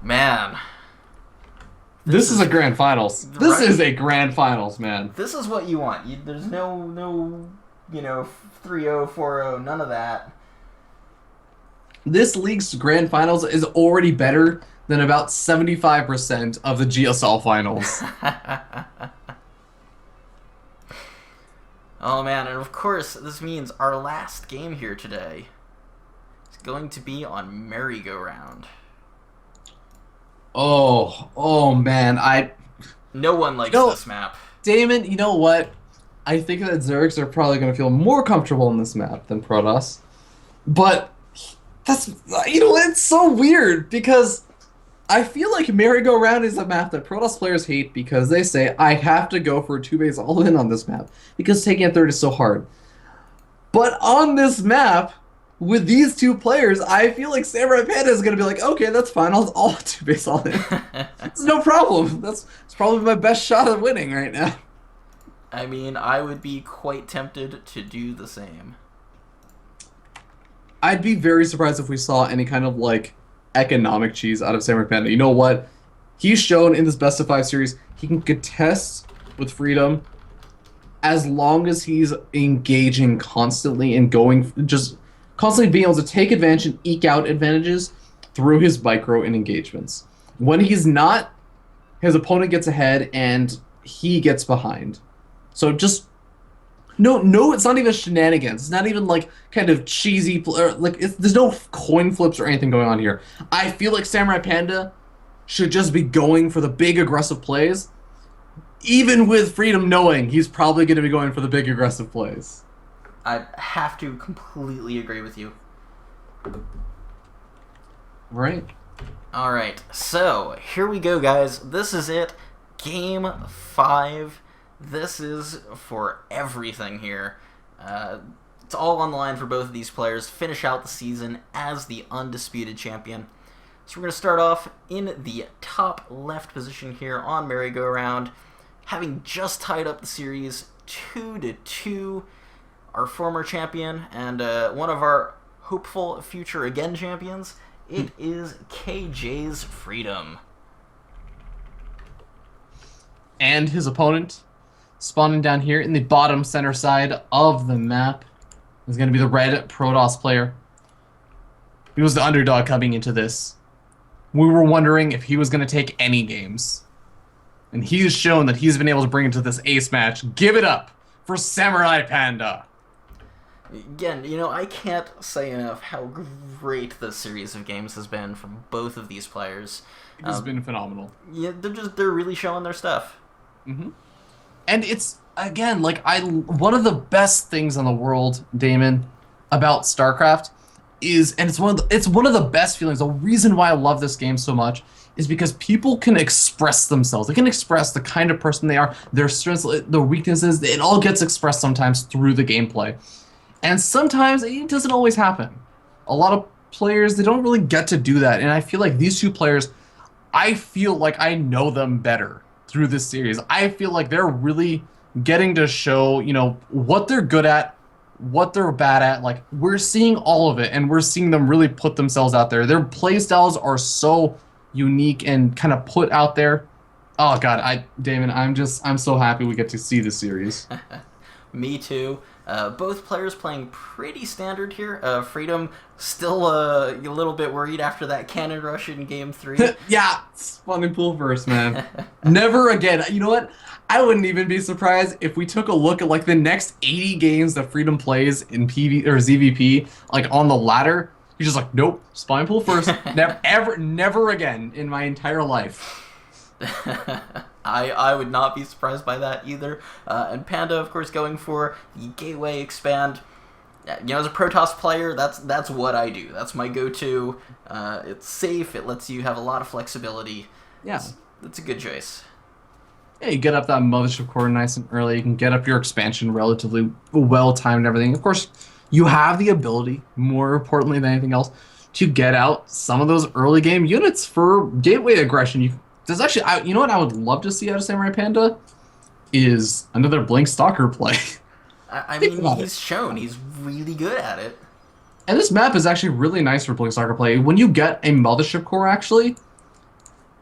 Man. This is a grand finals. This Right? is a grand finals, man. This is what you want. There's no, 3-0, 4-0, none of that. This league's grand finals is already better than about 75% of the GSL finals. Oh man, and of course, this means our last game here today is going to be on Merry-Go-Round. Oh man, No one likes this map. Damon, you know what? I think that Zergs are probably going to feel more comfortable in this map than Protoss. But that's, it's so weird because I feel like Merry-Go-Round is a map that Protoss players hate because they say, I have to go for a 2-base all-in on this map because taking a third is so hard. But on this map, with these two players, I feel like SamuraiPanda is going to be like, okay, that's fine, I'll 2-base all-in. It's no problem. It's probably my best shot at winning right now. I mean, I would be quite tempted to do the same. I'd be very surprised if we saw any kind of, economic cheese out of SamuraiPanda. You know what? He's shown in this best of 5 series he can contest with Freedom as long as he's engaging constantly and just constantly being able to take advantage and eke out advantages through his micro and engagements. When he's not, his opponent gets ahead and he gets behind. So just no, it's not even shenanigans. It's not even kind of cheesy, there's no coin flips or anything going on here. I feel like SamuraiPanda should just be going for the big aggressive plays, even with Freedom knowing he's probably going to be going for the big aggressive plays. I have to completely agree with you. Right. Alright, so here we go, guys. This is it. Game 5. This is for everything here. It's all on the line for both of these players. Finish out the season as the undisputed champion. So we're going to start off in the top left position here on Merry-Go-Round, having just tied up the series 2-2. Our former champion and one of our hopeful future again champions, it is KJ's Freedom. And his opponent, spawning down here in the bottom center side of the map, is going to be the red Protoss player. He was the underdog coming into this. We were wondering if he was going to take any games. And he's shown that he's been able to bring it to this ace match. Give it up for SamuraiPanda. Again, I can't say enough how great this series of games has been from both of these players. It's been phenomenal. Yeah, they're really showing their stuff. Mm-hmm. And it's, again, one of the best things in the world, Damon, about StarCraft is, and it's one of the best feelings. The reason why I love this game so much is because people can express themselves. They can express the kind of person they are, their strengths, their weaknesses. It all gets expressed sometimes through the gameplay. And sometimes it doesn't always happen. A lot of players, they don't really get to do that. And I feel like these two players, I feel like I know them better through this series. I feel like they're really getting to show, what they're good at, what they're bad at. We're seeing all of it, and we're seeing them really put themselves out there. Their play styles are so unique and kind of put out there. Oh God, Damon, I'm so happy we get to see this series. Me too. Both players playing pretty standard here. Freedom still a little bit worried after that cannon rush in Game 3. Yeah, spawning pool first, man. Never again. You know what? I wouldn't even be surprised if we took a look at the next 80 games that Freedom plays in PV or ZVP, on the ladder. He's just nope, spawning pool first. Never again in my entire life. I would not be surprised by that either. And Panda, of course, going for the Gateway Expand. As a Protoss player, that's what I do. That's my go-to. It's safe. It lets you have a lot of flexibility. Yeah. It's a good choice. Yeah, you get up that mothership core nice and early. You can get up your expansion relatively well-timed and everything. Of course, you have the ability, more importantly than anything else, to get out some of those early game units for gateway aggression. There's actually, you know what I would love to see out of SamuraiPanda is another Blink Stalker play. I mean, he's shown he's really good at it. And this map is actually really nice for Blink Soccer play. When you get a Mothership Core, actually,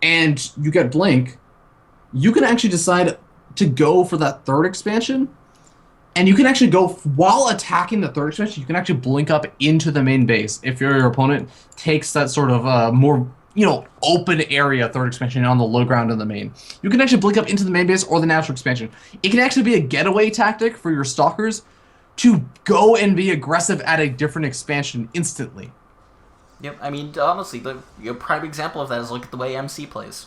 and you get Blink, you can actually decide to go for that third expansion. And you can actually go, while attacking the third expansion, you can actually blink up into the main base if your opponent takes that sort of more, open area third expansion on the low ground in the main. You can actually blink up into the main base or the natural expansion. It can actually be a getaway tactic for your stalkers to go and be aggressive at a different expansion instantly. Yep, I mean, honestly, the prime example of that is look at the way MC plays.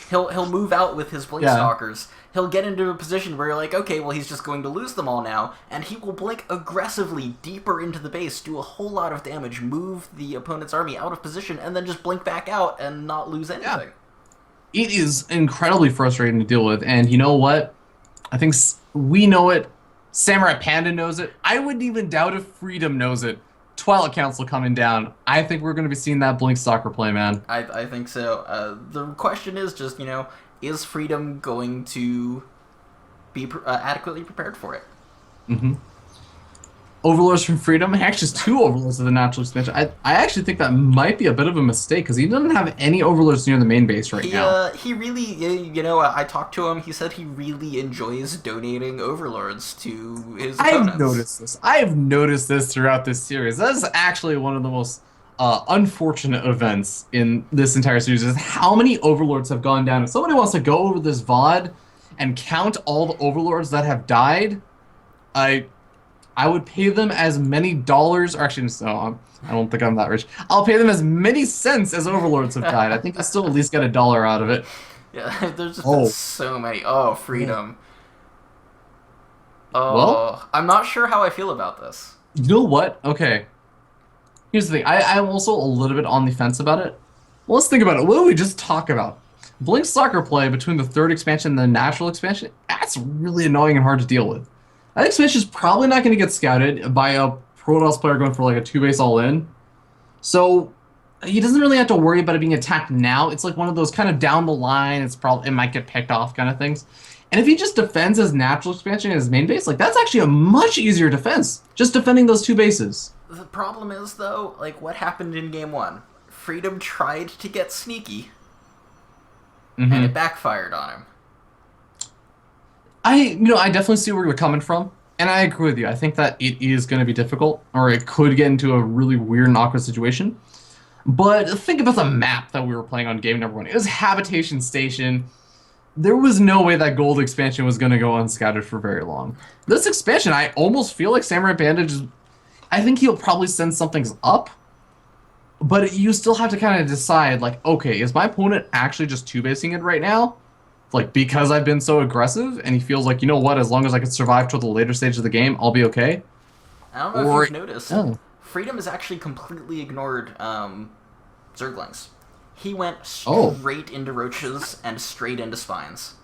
He'll move out with his blink stalkers. He'll get into a position where you're like, okay, well, he's just going to lose them all now, and he will blink aggressively deeper into the base, do a whole lot of damage, move the opponent's army out of position, and then just blink back out and not lose anything. Yeah. It is incredibly frustrating to deal with, and you know what? I think we know it. SamuraiPanda knows it. I wouldn't even doubt if Freedom knows it. Twilight Council coming down. I think we're going to be seeing that Blink Stalker play, man. I think so. The question is just, is Freedom going to be adequately prepared for it? Mm-hmm. Overlords from Freedom. Actually, it's 2 Overlords of the natural expansion. I actually think that might be a bit of a mistake because he doesn't have any Overlords near the main base right now. He really, I talked to him. He said he really enjoys donating Overlords to his opponents. I have noticed this throughout this series. That is actually one of the most unfortunate events in this entire series is how many Overlords have gone down. If somebody wants to go over this VOD and count all the Overlords that have died, I would pay them as many dollars, or actually, no, I don't think I'm that rich. I'll pay them as many cents as Overlords have died. I think I'll still at least get $1 out of it. Yeah, there's just been so many. Oh, Freedom. Oh, well, I'm not sure how I feel about this. You know what? Okay. Here's the thing. I'm also a little bit on the fence about it. Well, let's think about it. What did we just talk about? Blink Stalker play between the third expansion and the natural expansion, that's really annoying and hard to deal with. That expansion is probably not going to get scouted by a Protoss player going for like a 2-base all-in. So he doesn't really have to worry about it being attacked now. It's like one of those kind of down the line, it might get picked off kind of things. And if he just defends his natural expansion in his main base, like that's actually a much easier defense, just defending those 2 bases. The problem is, though, like what happened in Game 1? Freedom tried to get sneaky, and it backfired on him. I definitely see where you're coming from, and I agree with you. I think that it is going to be difficult, or it could get into a really weird and awkward situation. But think about the map that we were playing on game number 1. It was Habitation Station. There was no way that gold expansion was going to go unscouted for very long. This expansion, I almost feel like SamuraiPanda I think he'll probably send something up, but you still have to kind of decide, like, okay, is my opponent actually just 2-basing it right now? Like, because I've been so aggressive, and he feels like, you know what, as long as I can survive till the later stage of the game, I'll be okay? I don't know if you've noticed. Freedom has actually completely ignored Zerglings. He went straight into roaches and straight into spines.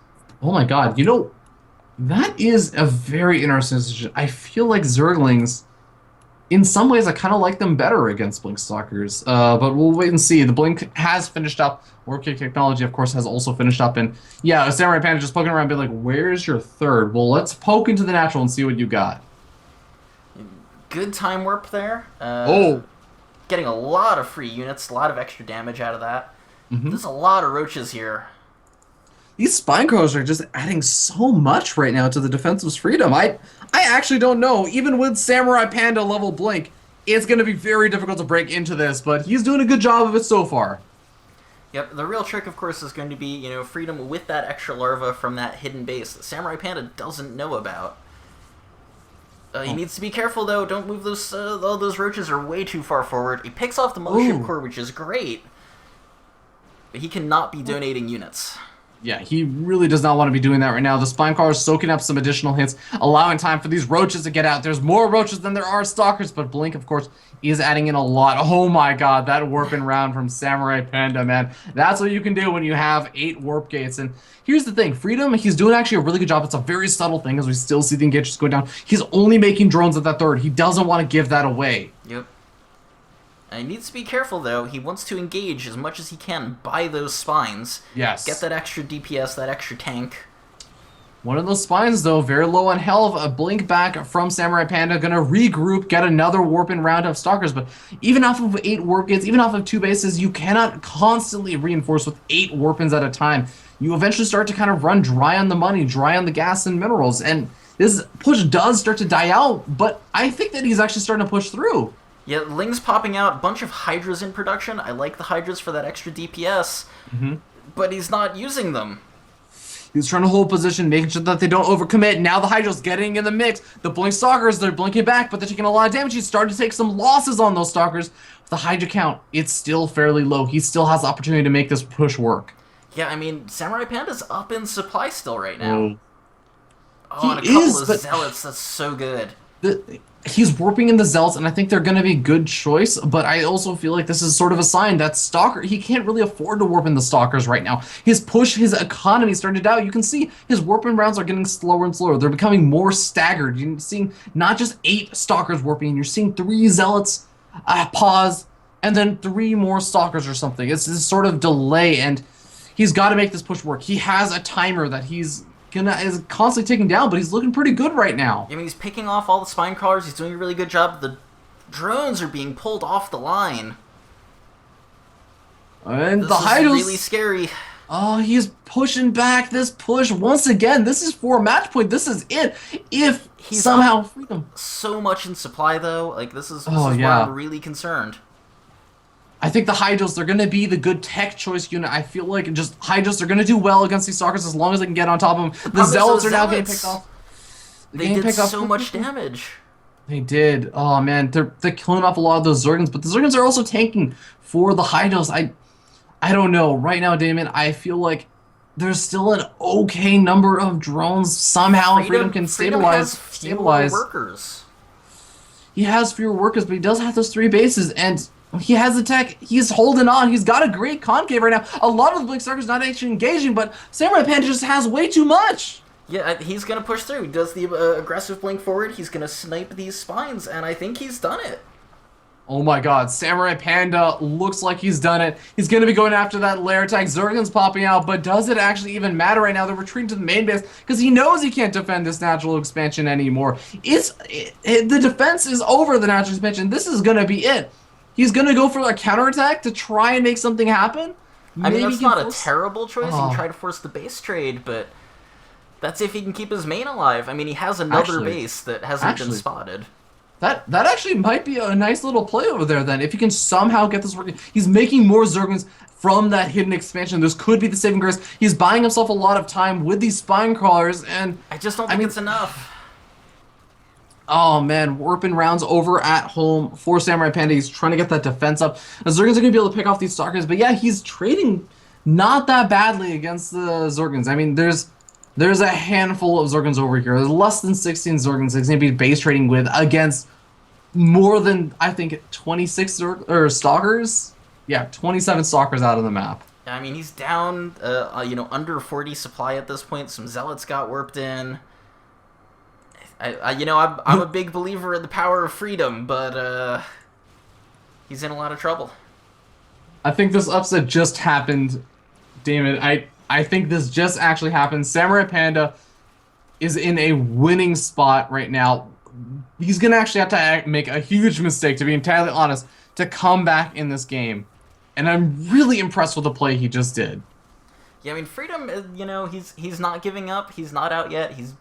Oh my god, that is a very interesting decision. I feel like Zerglings, in some ways, I kind of like them better against Blink Stalkers, but we'll wait and see. The Blink has finished up. Warcake Technology, of course, has also finished up. And yeah, SamuraiPanda just poking around being like, where's your third? Well, let's poke into the natural and see what you got. Good time warp there. Getting a lot of free units, a lot of extra damage out of that. There's a lot of roaches here. These spine crawlers are just adding so much right now to the defensive's Freedom. I actually don't know. Even with SamuraiPanda level Blink, it's going to be very difficult to break into this, but he's doing a good job of it so far. Yep, the real trick, of course, is going to be, Freedom with that extra larva from that hidden base that SamuraiPanda doesn't know about. He needs to be careful, though. Don't move those... all those roaches are way too far forward. He picks off the Mothership Core, which is great. But he cannot be donating units. Yeah, he really does not want to be doing that right now. The spine car is soaking up some additional hits, allowing time for these roaches to get out. There's more roaches than there are stalkers, but Blink, of course, is adding in a lot. Oh my god, that warping round from SamuraiPanda, man. That's what you can do when you have 8 warp gates. And here's the thing, Freedom, he's doing actually a really good job. It's a very subtle thing as we still see the engagements going down. He's only making drones at that third. He doesn't want to give that away. Yep. And he needs to be careful, though. He wants to engage as much as he can by those spines. Yes. Get that extra DPS, that extra tank. One of those spines, though, very low on health. A blink back from Samurai Panda. Gonna regroup, get another warp-in round of Stalkers. But even off of 8 warp gates, even off of 2 bases, you cannot constantly reinforce with 8 warp-ins at a time. You eventually start to kind of run dry on the money, dry on the gas and minerals. And this push does start to die out, but I think that he's actually starting to push through. Yeah, Ling's popping out, bunch of Hydras in production. I like the Hydras for that extra DPS, but he's not using them. He's trying to hold position, making sure that they don't overcommit. Now the Hydra's getting in the mix. The Blink Stalkers, they're blinking back, but they're taking a lot of damage. He's starting to take some losses on those Stalkers. The Hydra count, it's still fairly low. He still has the opportunity to make this push work. Yeah, I mean, Samurai Panda's up in supply still right now. He and a couple is, of but Zealots, that's so good. He's warping in the Zealots, and I think they're going to be a good choice, but I also feel like this is sort of a sign that Stalker, he can't really afford to warp in the Stalkers right now. His push, his economy is starting to die. You can see his warp-in rounds are getting slower and slower. They're becoming more staggered. You're seeing not just 8 Stalkers warping, you're seeing 3 Zealots pause, and then 3 more Stalkers or something. It's this sort of delay, and he's got to make this push work. He has a timer that is constantly taking down, but he's looking pretty good right now. I mean, he's picking off all the spine crawlers. He's doing a really good job. The drones are being pulled off the line. And this the Hydra's really scary. Oh, he's pushing back this push once again. This is for a match point. This is it. If He's somehow Freedom. So much in supply, though. Like, this is Oh, where yeah. I'm really concerned. I think the Hydras, they're going to be the good tech choice unit. I feel like just Hydras are going to do well against these Stalkers as long as they can get on top of them. The Zealots are now getting picked off. They did so much damage. They did. Oh, man. They're killing off a lot of those Zergans, but the Zergans are also tanking for the Hydras. I don't know. Right now, Damon, I feel like there's still an okay number of drones. Somehow Freedom can stabilize. Workers. He has fewer workers, but he does have those 3 bases, and he has the tech. He's holding on. He's got a great concave right now. A lot of the Blink Stalkers not actually engaging, but Samurai Panda just has way too much. Yeah, he's going to push through. He does the aggressive blink forward. He's going to snipe these spines, and I think he's done it. Oh my god, Samurai Panda looks like he's done it. He's going to be going after that lair attack. Zergan's popping out, but does it actually even matter right now? They're retreating to the main base because he knows he can't defend this natural expansion anymore. The defense is over the natural expansion. This is going to be it. He's going to go for a counterattack to try and make something happen. I mean, that's not a terrible choice. He can try to force the base trade, but that's if he can keep his main alive. I mean, he has another base that hasn't been spotted. That actually might be a nice little play over there then. If he can somehow get this working. He's making more Zergans from that hidden expansion. This could be the saving grace. He's buying himself a lot of time with these spine crawlers, and I just don't think it's enough. Oh man, warping rounds over at home for Samurai Panda. He's trying to get that defense up. The Zergans are going to be able to pick off these Stalkers, but yeah, he's trading not that badly against the Zergans. I mean, there's a handful of Zergans over here. There's less than 16 Zergans he's going to be base trading with against more than, I think, 26 Stalkers. Yeah, 27 Stalkers out of the map. I mean, he's down, under 40 supply at this point. Some Zealots got warped in. I'm a big believer in the power of Freedom, but he's in a lot of trouble. I think this upset just happened, Damon. I think this just actually happened. Samurai Panda is in a winning spot right now. He's going to actually have to make a huge mistake, to be entirely honest, to come back in this game. And I'm really impressed with the play he just did. Yeah, I mean, Freedom, he's not giving up. He's not out yet. He's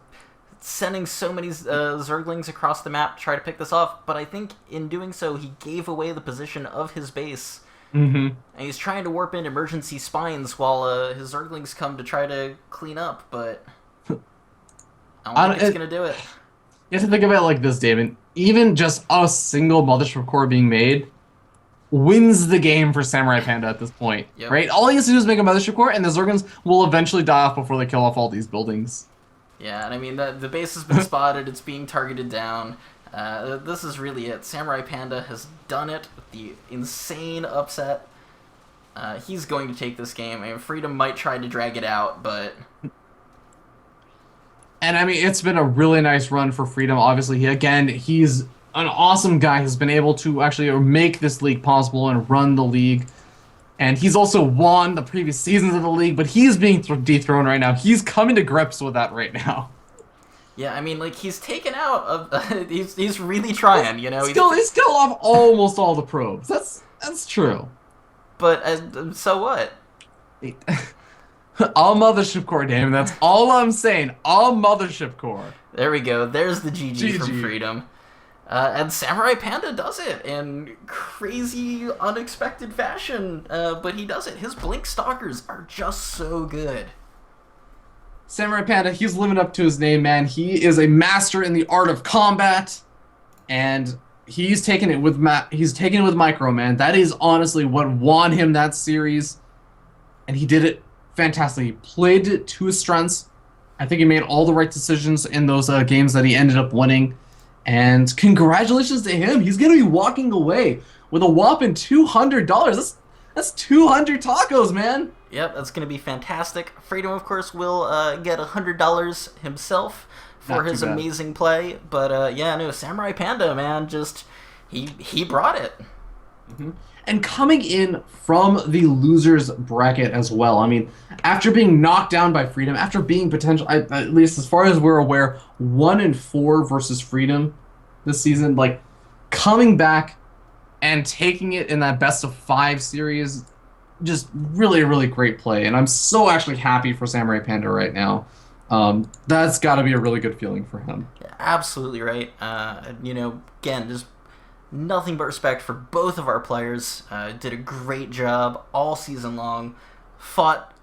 sending so many Zerglings across the map to try to pick this off. But I think in doing so, he gave away the position of his base. Mm-hmm. And he's trying to warp in emergency spines while his Zerglings come to try to clean up, but I don't think he's going to do it. You have to think about it like this, David. Even just a single Mothership core being made wins the game for Samurai Panda at this point, right? All he has to do is make a Mothership core, and the Zergans will eventually die off before they kill off all these buildings. Yeah, and I mean, the base has been spotted. It's being targeted down. This is really it. Samurai Panda has done it with the insane upset. He's going to take this game. I mean, Freedom might try to drag it out, but... And I mean, it's been a really nice run for Freedom. Obviously, he's an awesome guy who's been able to actually make this league possible and run the league. And he's also won the previous seasons of the league, but he's being dethroned right now. He's coming to grips with that right now. Yeah, I mean, like, he's taken out of... he's really trying, you know? He's still off almost all the probes. That's true. But, so what? All Mothership Core, damn. That's all I'm saying. All Mothership Core. There we go. There's the GG from Freedom. And SamuraiPanda does it in crazy, unexpected fashion. But he does it. His Blink Stalkers are just so good. SamuraiPanda, he's living up to his name, man. He is a master in the art of combat, and he's taken it with Micro, man. That is honestly what won him that series, and he did it fantastically. He played to his strengths. I think he made all the right decisions in those games that he ended up winning, and congratulations to him. He's going to be walking away with a whopping $200. That's 200 tacos, man. Yep, that's going to be fantastic. Freedom, of course, will get $100 himself for his amazing play. But yeah, no, SamuraiPanda, man, just he brought it. Mm-hmm. And coming in from the losers bracket as well. I mean, after being knocked down by Freedom, after being at least as far as we're aware, 1-4 versus Freedom this season, like coming back and taking it in that best-of-5 series, just really, really great play. And I'm so actually happy for SamuraiPanda right now. That's got to be a really good feeling for him. Yeah, absolutely right. You know, again, just nothing but respect for both of our players. Did a great job all season long. Fought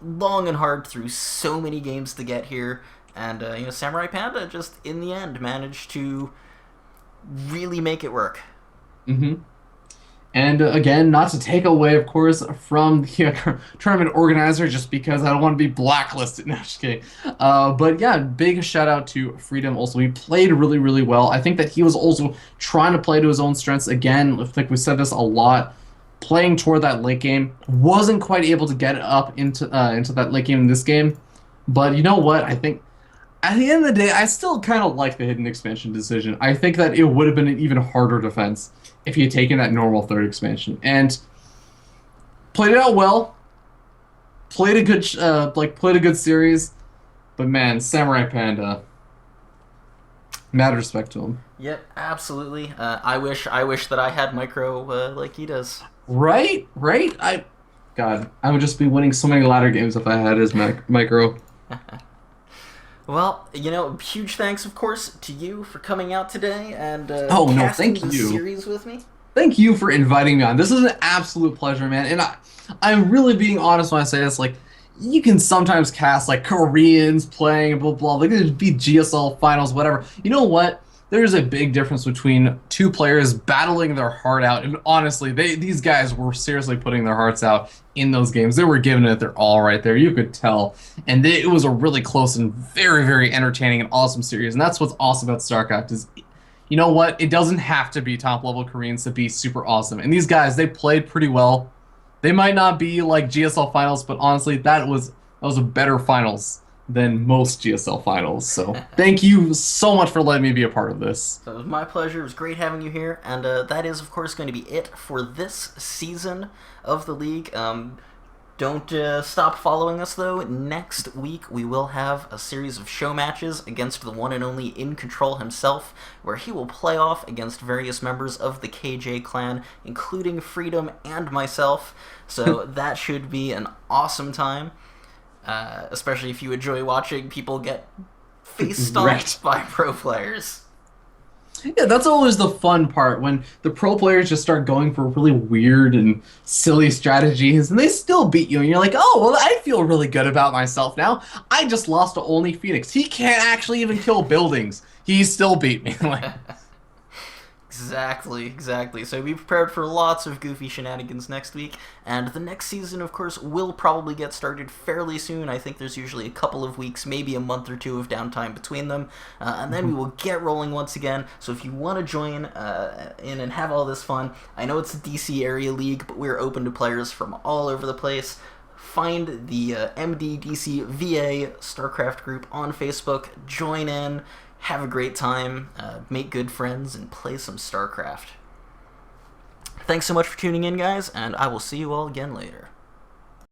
long and hard through so many games to get here. And, you know, SamuraiPanda just, in the end, managed to really make it work. Mm-hmm. And again, not to take away, of course, from the tournament organizer, just because I don't want to be blacklisted. No, just kidding. But yeah, big shout out to Freedom. Also, he played really, really well. I think that he was also trying to play to his own strengths. Again, I think we said this a lot. Playing toward that late game, wasn't quite able to get up into that late game in this game. But you know what? I think at the end of the day, I still kind of like the hidden expansion decision. I think that it would have been an even harder defense if he had taken that normal third expansion and played it out well. Played a good series, but man, SamuraiPanda. Mad respect to him. Yep, absolutely. I wish that I had Micro like he does. Right. God, I would just be winning so many ladder games if I had his Micro. Well, you know, huge thanks, of course, to you for coming out today and thank the you. series with me. Thank you for inviting me on. This is an absolute pleasure, man. And I'm really being honest when I say this. Like, you can sometimes cast like Koreans playing blah blah. They could be GSL finals, whatever. You know what? There's a big difference between two players battling their heart out, and honestly, these guys were seriously putting their hearts out in those games. They were giving it their all right there. You could tell, and it was a really close and very, very entertaining and awesome series. And that's what's awesome about StarCraft is, you know what? It doesn't have to be top level Koreans to be super awesome. And these guys, they played pretty well. They might not be like GSL finals, but honestly, that was a better finals than most GSL finals. So thank you so much for letting me be a part of this. So it was my pleasure. It was great having you here. And that is, of course, going to be it for this season of the league. Don't stop following us, though. Next week, we will have a series of show matches against the one and only In Control himself, where he will play off against various members of the KJ clan, including Freedom and myself. So that should be an awesome time. Especially if you enjoy watching people get face stomped by pro players. Yeah, that's always the fun part, when the pro players just start going for really weird and silly strategies, and they still beat you, and you're like, oh, well, I feel really good about myself now. I just lost to only Phoenix. He can't actually even kill buildings. He still beat me. Exactly. So be prepared for lots of goofy shenanigans next week, and the next season, of course, will probably get started fairly soon. I think there's usually a couple of weeks, maybe a month or two of downtime between them, and then we will get rolling once again. So if you want to join in and have all this fun, I know it's a DC area league, but we're open to players from all over the place. Find the MDDC VA StarCraft group on Facebook, join in, have a great time, make good friends, and play some StarCraft. Thanks so much for tuning in, guys, and I will see you all again later.